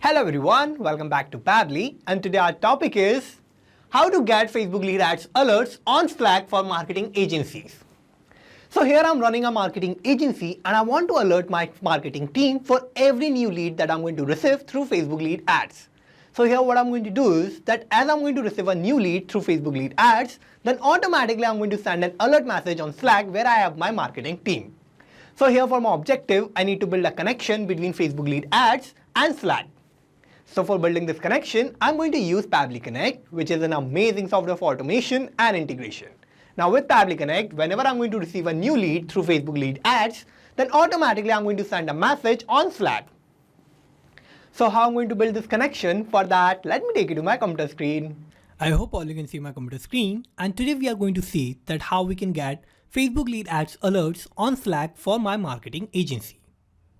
Hello everyone, welcome back to Pabbly, and today our topic is how to get Facebook lead ads alerts on Slack for marketing agencies. So here I'm running a marketing agency and I want to alert my marketing team for every new lead that I'm going to receive through Facebook lead ads. So here what I'm going to do is that as I'm going to receive a new lead through Facebook lead ads, then automatically I'm going to send an alert message on Slack where I have my marketing team. So here for my objective, I need to build a connection between Facebook lead ads and Slack. So for building this connection, I'm going to use Pabbly Connect, which is an amazing software for automation and integration. Now with Pabbly Connect, whenever I'm going to receive a new lead through Facebook lead ads, then automatically I'm going to send a message on Slack. So how I'm going to build this connection? For that, let me take you to my computer screen. I hope all you can see my computer screen, and today we are going to see that how we can get Facebook lead ads alerts on Slack for my marketing agency.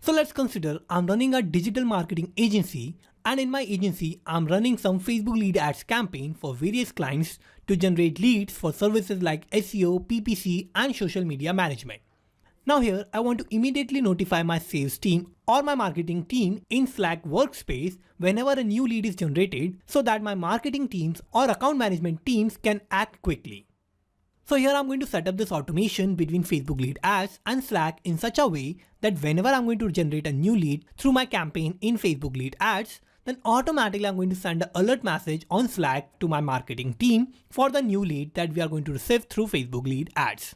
So let's consider I'm running a digital marketing agency, and in my agency I'm running some Facebook lead ads campaign for various clients to generate leads for services like SEO, PPC and social media management. Now here I want to immediately notify my sales team or my marketing team in Slack workspace whenever a new lead is generated so that my marketing teams or account management teams can act quickly. So here I'm going to set up this automation between Facebook lead ads and Slack in such a way that whenever I'm going to generate a new lead through my campaign in Facebook lead ads, then automatically I'm going to send an alert message on Slack to my marketing team for the new lead that we are going to receive through Facebook lead ads.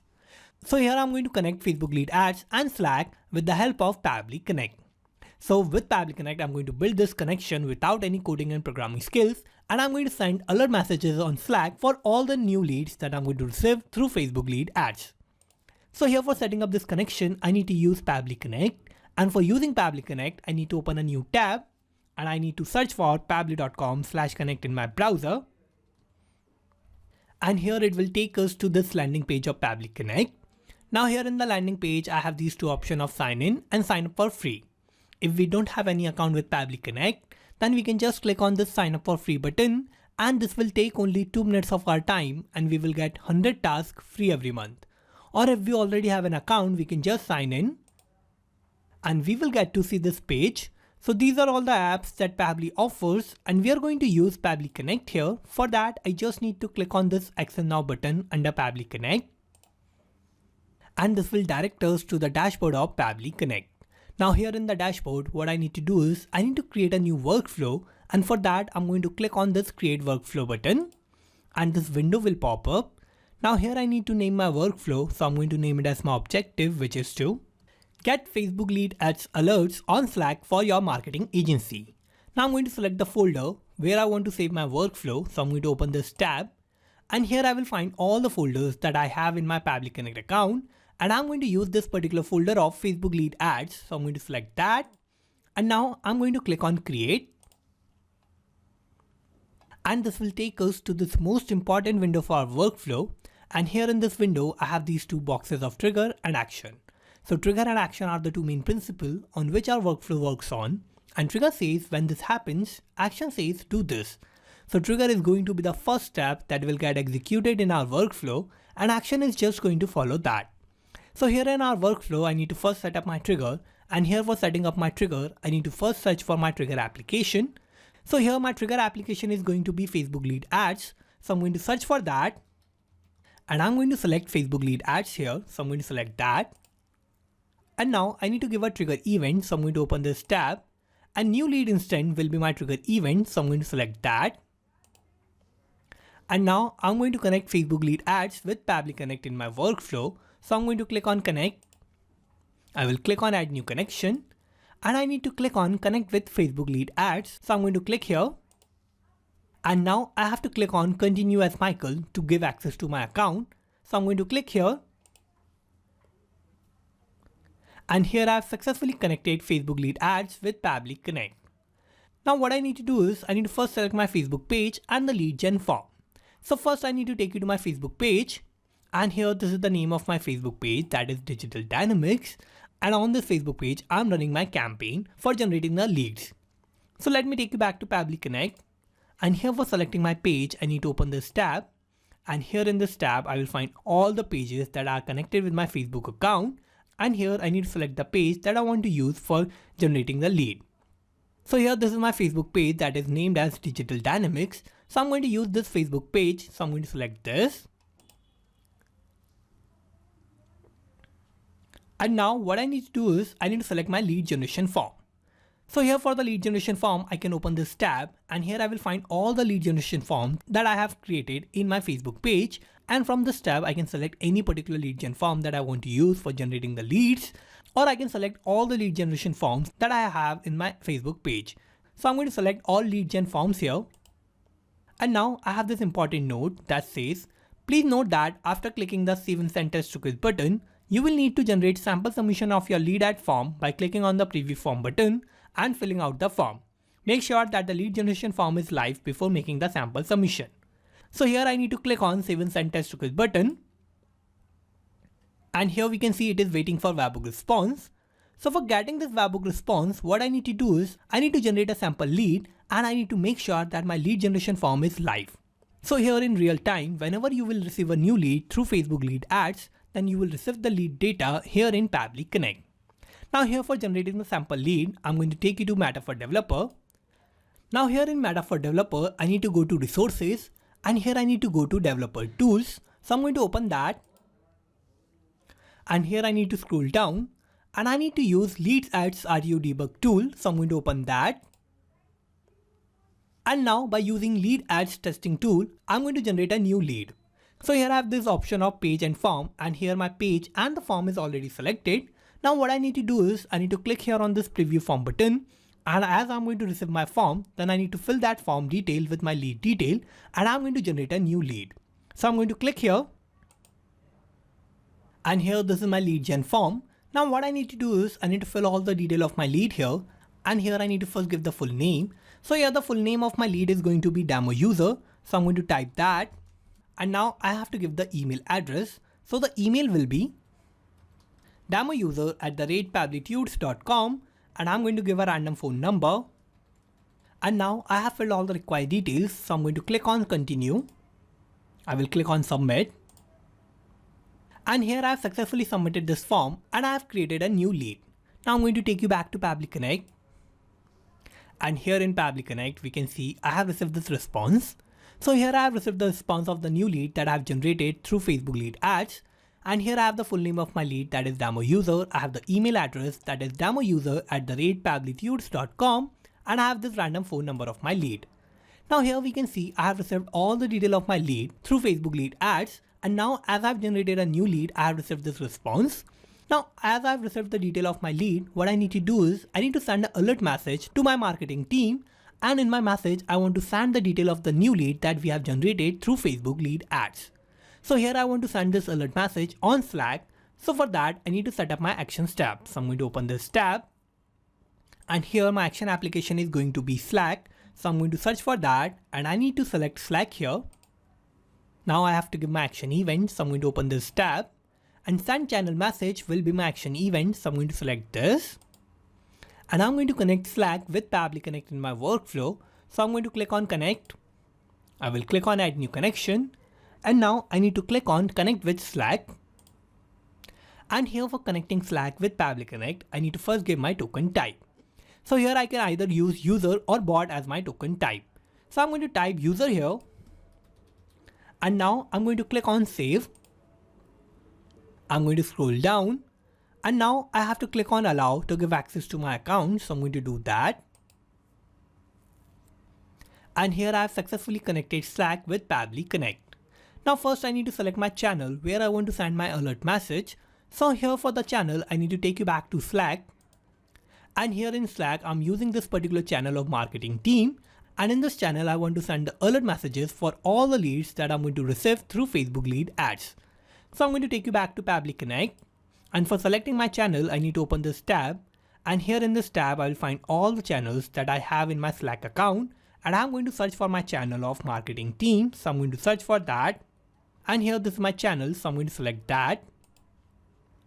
So here I'm going to connect Facebook lead ads and Slack with the help of Pabbly Connect. So with Pabbly Connect, I'm going to build this connection without any coding and programming skills, and I'm going to send alert messages on Slack for all the new leads that I'm going to receive through Facebook lead ads. So here for setting up this connection, I need to use Pabbly Connect, and for using Pabbly Connect, I need to open a new tab and I need to search for pabbly.com/connect in my browser. And here it will take us to this landing page of Pabbly Connect. Now here in the landing page, I have these two options of sign in and sign up for free. If we don't have any account with Pabbly Connect, then we can just click on this sign up for free button, and this will take only 2 minutes of our time and we will get 100 tasks free every month. Or if we already have an account, we can just sign in and we will get to see this page. So these are all the apps that Pabbly offers, and we are going to use Pabbly Connect here. For that, I just need to click on this Access Now button under Pabbly Connect, and this will direct us to the dashboard of Pabbly Connect. Now here in the dashboard, what I need to do is I need to create a new workflow, and for that I'm going to click on this Create Workflow button and this window will pop up. Now here I need to name my workflow, so I'm going to name it as my objective, which is to get Facebook lead ads alerts on Slack for your marketing agency. Now I'm going to select the folder where I want to save my workflow, so I'm going to open this tab, and here I will find all the folders that I have in my Pabbly Connect account. And I'm going to use this particular folder of Facebook lead ads. So I'm going to select that. And now I'm going to click on create. And this will take us to this most important window for our workflow. And here in this window, I have these two boxes of trigger and action. So trigger and action are the two main principles on which our workflow works on. And trigger says when this happens, action says do this. So trigger is going to be the first step that will get executed in our workflow, and action is just going to follow that. So here in our workflow, I need to first set up my trigger, and here for setting up my trigger, I need to first search for my trigger application. So here my trigger application is going to be Facebook lead ads. So I'm going to search for that, and I'm going to select Facebook lead ads here. So I'm going to select that. And now I need to give a trigger event. So I'm going to open this tab, and new lead instant will be my trigger event. So I'm going to select that. And now I'm going to connect Facebook lead ads with Pabbly Connect in my workflow. So I'm going to click on connect. I will click on add new connection, and I need to click on connect with Facebook lead ads. So I'm going to click here. And now I have to click on continue as Michael to give access to my account. So I'm going to click here. And here I have successfully connected Facebook lead ads with Pabbly Connect. Now what I need to do is I need to first select my Facebook page and the lead gen form. So first I need to take you to my Facebook page. And here this is the name of my Facebook page, that is Digital Dynamics. And on this Facebook page, I'm running my campaign for generating the leads. So let me take you back to Pabbly Connect. And here for selecting my page, I need to open this tab. And here in this tab, I will find all the pages that are connected with my Facebook account. And here I need to select the page that I want to use for generating the lead. So here this is my Facebook page that is named as Digital Dynamics. So I'm going to use this Facebook page. So I'm going to select this. And now what I need to do is I need to select my lead generation form. So here for the lead generation form, I can open this tab and here I will find all the lead generation forms that I have created in my Facebook page. And from this tab, I can select any particular lead gen form that I want to use for generating the leads, or I can select all the lead generation forms that I have in my Facebook page. So I'm going to select all lead gen forms here. And now I have this important note that says, please note that after clicking the Save and Send Test to Quiz button, you will need to generate sample submission of your lead ad form by clicking on the preview form button and filling out the form. Make sure that the lead generation form is live before making the sample submission. So here I need to click on Save and Send Test to Quiz button. And here we can see it is waiting for webhook response. So for getting this webhook response, what I need to do is I need to generate a sample lead and I need to make sure that my lead generation form is live. So here in real time, whenever you will receive a new lead through Facebook lead ads, then you will receive the lead data here in Pabbly Connect. Now here for generating the sample lead, I'm going to take you to Meta for Developer. Now here in Meta for Developer, I need to go to Resources and here I need to go to Developer Tools. So I'm going to open that. And here I need to scroll down and I need to use Leads Ads RU Debug tool. So I'm going to open that. And now by using Lead Ads Testing tool, I'm going to generate a new lead. So here I have this option of page and form, and here my page and the form is already selected. Now what I need to do is I need to click here on this preview form button, and as I'm going to receive my form, then I need to fill that form detail with my lead detail and I'm going to generate a new lead. So I'm going to click here and here this is my lead gen form. Now what I need to do is I need to fill all the detail of my lead here, and here I need to first give the full name. So here the full name of my lead is going to be demo user. So I'm going to type that. And now I have to give the email address. So the email will be demouser@pabblytudes.com and I'm going to give a random phone number. And now I have filled all the required details. So I'm going to click on continue. I will click on submit. And here I have successfully submitted this form and I have created a new lead. Now I'm going to take you back to Pabbly Connect. And here in Pabbly Connect, we can see I have received this response. So here I have received the response of the new lead that I have generated through Facebook lead ads. And here I have the full name of my lead, that is demo user. I have the email address, that is demouser@pabblytudes.com. And I have this random phone number of my lead. Now here we can see I have received all the detail of my lead through Facebook lead ads. And now as I've generated a new lead, I have received this response. Now, as I've received the detail of my lead, what I need to do is I need to send an alert message to my marketing team. And in my message, I want to send the detail of the new lead that we have generated through Facebook lead ads. So here I want to send this alert message on Slack. So for that, I need to set up my actions tab. So I'm going to open this tab. And here my action application is going to be Slack. So I'm going to search for that and I need to select Slack here. Now I have to give my action event. So I'm going to open this tab. And send channel message will be my action event. So I'm going to select this. And I'm going to connect Slack with Pabbly Connect in my workflow. So I'm going to click on connect. I will click on add new connection. And now I need to click on connect with Slack. And here for connecting Slack with Pabbly Connect, I need to first give my token type. So here I can either use user or bot as my token type. So I'm going to type user here. And now I'm going to click on save. I'm going to scroll down. And now I have to click on allow to give access to my account. So I'm going to do that. And here I have successfully connected Slack with Pabbly Connect. Now first I need to select my channel where I want to send my alert message. So here for the channel, I need to take you back to Slack. And here in Slack, I'm using this particular channel of marketing team. And in this channel, I want to send the alert messages for all the leads that I'm going to receive through Facebook lead ads. So I'm going to take you back to Pabbly Connect. And for selecting my channel, I need to open this tab. And here in this tab, I will find all the channels that I have in my Slack account. And I'm going to search for my channel of marketing team. So I'm going to search for that. And here this is my channel. So I'm going to select that.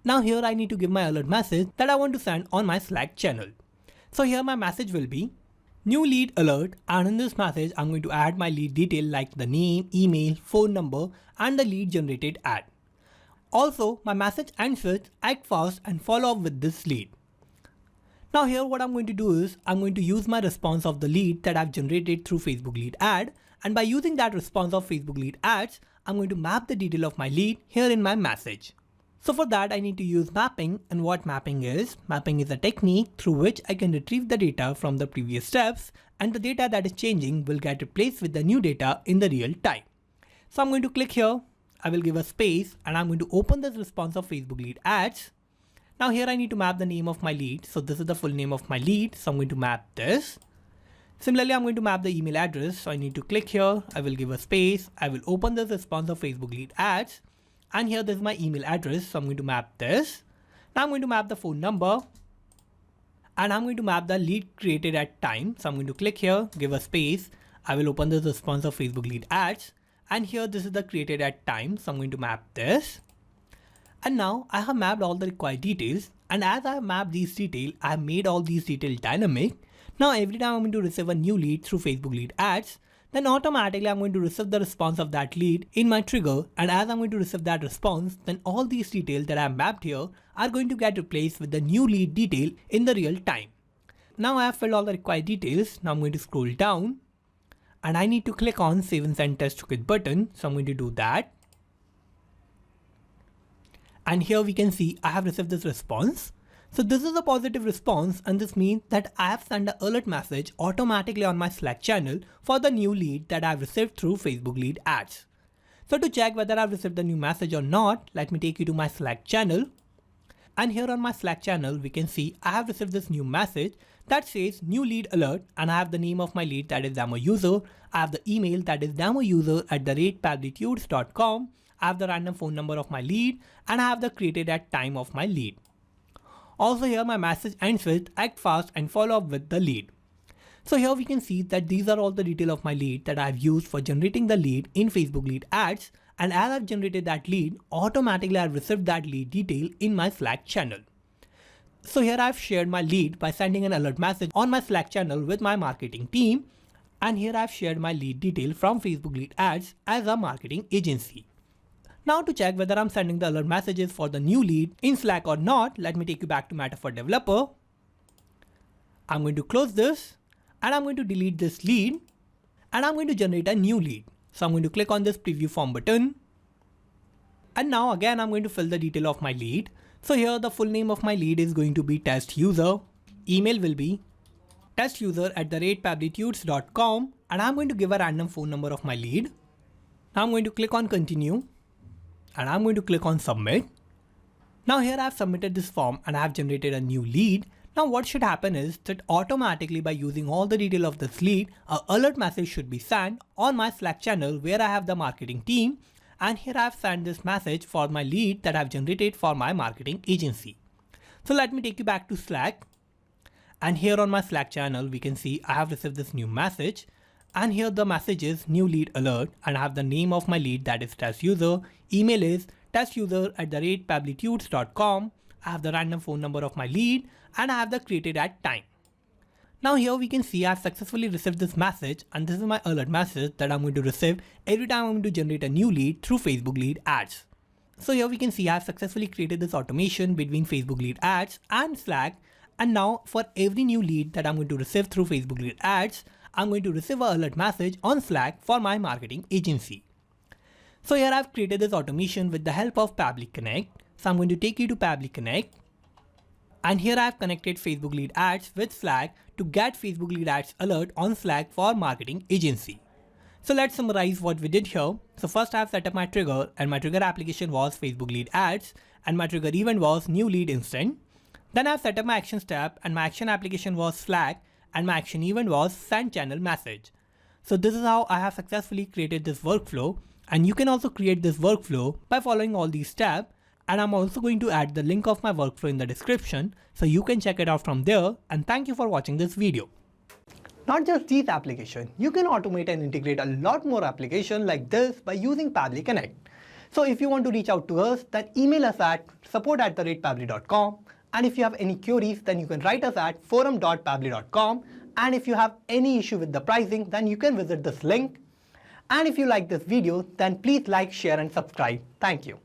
Now here I need to give my alert message that I want to send on my Slack channel. So here my message will be new lead alert, and in this message I'm going to add my lead detail like the name, email, phone number and the lead generated ad. Also my message ends with act fast and follow up with this lead. Now here what I'm going to do is I'm going to use my response of the lead that I've generated through Facebook lead ad, and by using that response of Facebook lead ads, I'm going to map the detail of my lead here in my message. So for that I need to use mapping, and what mapping is a technique through which I can retrieve the data from the previous steps, and the data that is changing will get replaced with the new data in the real time. So I'm going to click here, I will give a space, and I'm going to open this response of Facebook lead ads. Now here I need to map the name of my lead. So this is the full name of my lead. So I'm going to map this. Similarly, I'm going to map the email address. So I need to click here. I will give a space. I will open this response of Facebook lead ads. And here this is my email address. So I'm going to map this. Now I'm going to map the phone number. And I'm going to map the lead created at time. So I'm going to click here, give a space. I will open this response of Facebook lead ads. And here this is the created at time. So I'm going to map this. And now I have mapped all the required details, and as I have mapped these details, I have made all these details dynamic. Now every time I'm going to receive a new lead through Facebook lead ads, then automatically I'm going to receive the response of that lead in my trigger, and as I'm going to receive that response, then all these details that I have mapped here are going to get replaced with the new lead detail in the real time. Now I have filled all the required details. Now I'm going to scroll down, and I need to click on Save and Send Test Toolkit button, so I'm going to do that. And here we can see I have received this response. So this is a positive response, and this means that I have sent an alert message automatically on my Slack channel for the new lead that I have received through Facebook lead ads. So to check whether I have received the new message or not, let me take you to my Slack channel. And here on my Slack channel, we can see I have received this new message that says new lead alert, and I have the name of my lead, that is demo user. I have the email, that is demouser@pabblytudes.com. I have the random phone number of my lead, and I have the created at time of my lead. Also here my message ends with act fast and follow up with the lead. So here we can see that these are all the detail of my lead that I have used for generating the lead in Facebook lead ads, and as I've generated that lead, automatically I've received that lead detail in my Slack channel. So here I've shared my lead by sending an alert message on my Slack channel with my marketing team, and here I've shared my lead detail from Facebook lead ads as a marketing agency. Now to check whether I'm sending the alert messages for the new lead in Slack or not, let me take you back to Meta for Developer. I'm going to close this, and I'm going to delete this lead, and I'm going to generate a new lead. So I'm going to click on this preview form button. And now again, I'm going to fill the detail of my lead. So here the full name of my lead is going to be test user. Email will be testuser@pabblytudes.com, and I'm going to give a random phone number of my lead. Now I'm going to click on continue, and I'm going to click on submit. Now here I have submitted this form and I have generated a new lead. Now what should happen is that automatically by using all the detail of this lead, an alert message should be sent on my Slack channel where I have the marketing team, and here I have sent this message for my lead that I have generated for my marketing agency. So let me take you back to Slack, and here on my Slack channel we can see I have received this new message. And here the message is new lead alert, and I have the name of my lead, that is test user. Email is testuser@pabblytudes.com. I have the random phone number of my lead, and I have the created at time. Now here we can see I have successfully received this message, and this is my alert message that I'm going to receive every time I'm going to generate a new lead through Facebook lead ads. So here we can see I have successfully created this automation between Facebook lead ads and Slack, and now for every new lead that I'm going to receive through Facebook lead ads, I'm going to receive an alert message on Slack for my marketing agency. So here I've created this automation with the help of Pabbly Connect. So I'm going to take you to Pabbly Connect. And here I've connected Facebook lead ads with Slack to get Facebook lead ads alert on Slack for marketing agency. So let's summarize what we did here. So first I've set up my trigger, and my trigger application was Facebook lead ads, and my trigger event was new lead instant. Then I've set up my action step, and my action application was Slack, and my action event was send channel message. So this is how I have successfully created this workflow, and you can also create this workflow by following all these steps, and I'm also going to add the link of my workflow in the description so you can check it out from there, and thank you for watching this video. Not just these applications, you can automate and integrate a lot more applications like this by using Pabbly Connect. So if you want to reach out to us, then email us at support@pabbly.com. And if you have any queries, then you can write us at forum.pabbly.com. And if you have any issue with the pricing, then you can visit this link. And if you like this video, then please like, share and subscribe. Thank you.